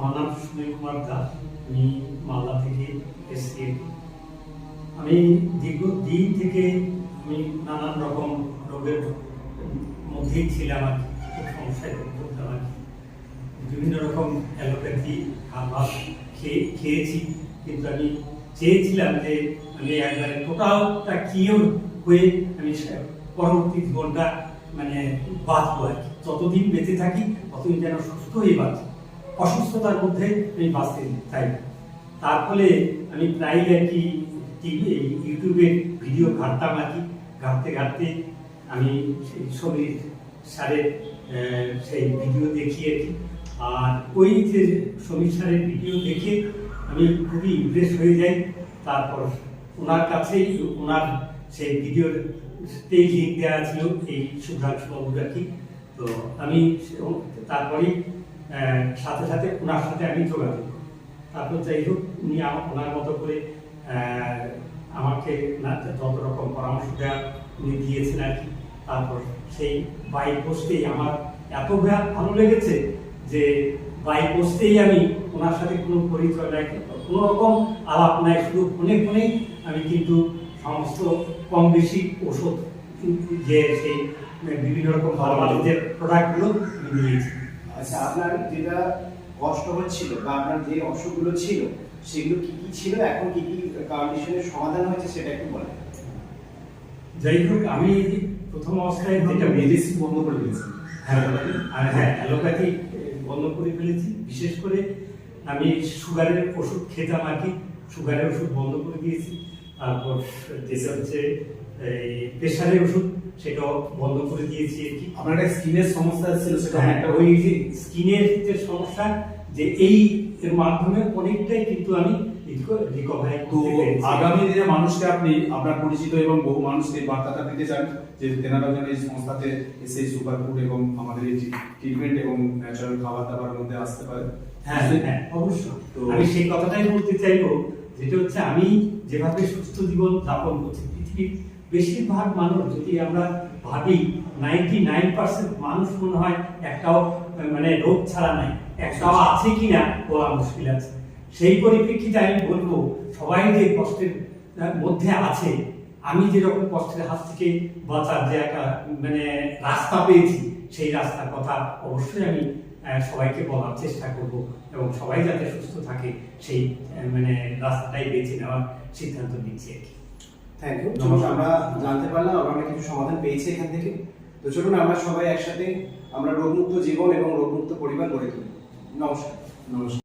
আমার নাম সুনীল কুমার দাস। আমি মালদা থেকে এসেছি। আমি দীর্ঘদিন থেকে আমি নানান রকম রোগের মধ্যেই ছিলাম আর কি, খুব সমস্যায় ভুগতাম আর কি। বিভিন্ন রকম অ্যালোপ্যাথি খাবার খেয়েছি, কিন্তু আমি চেয়েছিলাম যে আমি একবারে টোটালটা কিওর হয়ে আমি পরবর্তী জীবনটা মানে বাঁচবো আর কি। যতদিন বেঁচে থাকি ততদিন যেন সুস্থ হয়ে বাঁচি, অসুস্থতার মধ্যে আমি বাঁচতে চাই। তার ফলে আমি প্রায় আর কি ইউটিউবে ভিডিও ঘাঁটতাম আর কি। ঘাঁটতে ঘাঁটতে আমি সেই সমীর স্যারের সেই ভিডিও দেখি আর কি। আর ওই যে সমীর স্যারের ভিডিও দেখে আমি খুবই ইমপ্রেস হয়ে যাই। তারপর ওনার কাছেই ওনার সেই ভিডিওর লিঙ্ক দেওয়া ছিল এই সুধাংশু বাবুর আর কি। তো আমি তারপরেই সাথে সাথে ওনার সাথে আমি যোগাযোগ। তারপর যাই হোক উনি ওনার মতো করে আমাকে যত রকম পরামর্শ দেওয়া উনি দিয়েছেন আর কি। তারপর সেই বাই পোস্টেই আমার এত ভালো লেগেছে যে বাই পোস্টেই আমি ওনার সাথে কোনো পরিচয় নাই, কোনো রকম আলাপ নাই, শুধু ফোনে ফোনেই আমি কিন্তু সমস্ত কম বেশি ওষুধ যে সেই বিভিন্ন রকম ভালো ভালো যে প্রোডাক্টগুলো আমি নিয়েছি। আচ্ছা, আপনার যেটা কষ্ট হচ্ছিল বা আপনার যে অসুখগুলো ছিল সেগুলো কি কি ছিল, এখন কি কি কন্ডিশনের সমাধান হয়েছে সেটা একটু বলেন। যাই হোক, আমি প্রথম অবস্থায় যেটা মেডিসিন বন্ধ করে দিয়েছি, অ্যালোপ্যাথি বন্ধ করে ফেলেছি। বিশেষ করে আমি সুগারের ওষুধ খেতাম আর কি, সুগারের ওষুধ বন্ধ করে দিয়েছি। তারপর যেটা হচ্ছে এই প্রেশারের ওষুধ সেটাও বন্ধ করে দিয়েছি আর কি। আপনার একটা স্কিনের সমস্যা ছিল, সেটা ওই যে স্কিনের যে সমস্যা, যে এই এর মাধ্যমে অনেকটাই কিন্তু আমি রিকভারি করতে পেরেছি। আগামী দিনে মানুষকে আপনি আপনার পরিচিত এবং বহু মানুষকে বার্তাটা দিতে চান যে তেনারা যেন এই সংস্থাতে এসে সুপার ফুড এবং আমাদের এই ট্রিটমেন্ট এবং ন্যাচারাল খাবার দাবার মধ্যে আসতে পারে। হ্যাঁ হ্যাঁ, অবশ্যই। তো আমি সেই কথাটাই বলতে চাইবো, যেটা হচ্ছে আমি যেভাবে সুস্থ জীবন যাপন করছি, পৃথিবীর বেশিরভাগ মানুষ যদি আমরা ভাবি 99% মানুষ মনে হয় একটাও মানে রোগ ছাড়া নাই, একটাও আছে কিনা বলা মুশকিল আছে। সেই পরিপ্রেক্ষিতে আমি বলবো সবাই যে কষ্টের মধ্যে আছে, আমি যেরকম কষ্টের হাত থেকে বাঁচার যে একটা মানে রাস্তা পেয়েছি, সেই রাস্তার কথা অবশ্যই আমি সবাইকে বলার চেষ্টা করব এবং সবাই যাতে সুস্থ থাকে সেই মানে রাস্তাটাই বেছে নেওয়ার সিদ্ধান্ত নিচ্ছি আর কি। Thank you. আমরা জানতে পারলাম, আমরা কিছু সমাধান পেয়েছি এখান থেকে। তো চলুন আমরা সবাই একসাথে আমরা রোগমুক্ত জীবন এবং রোগমুক্ত পরিবার গড়ে তুলি। নমস্কার। নমস্কার।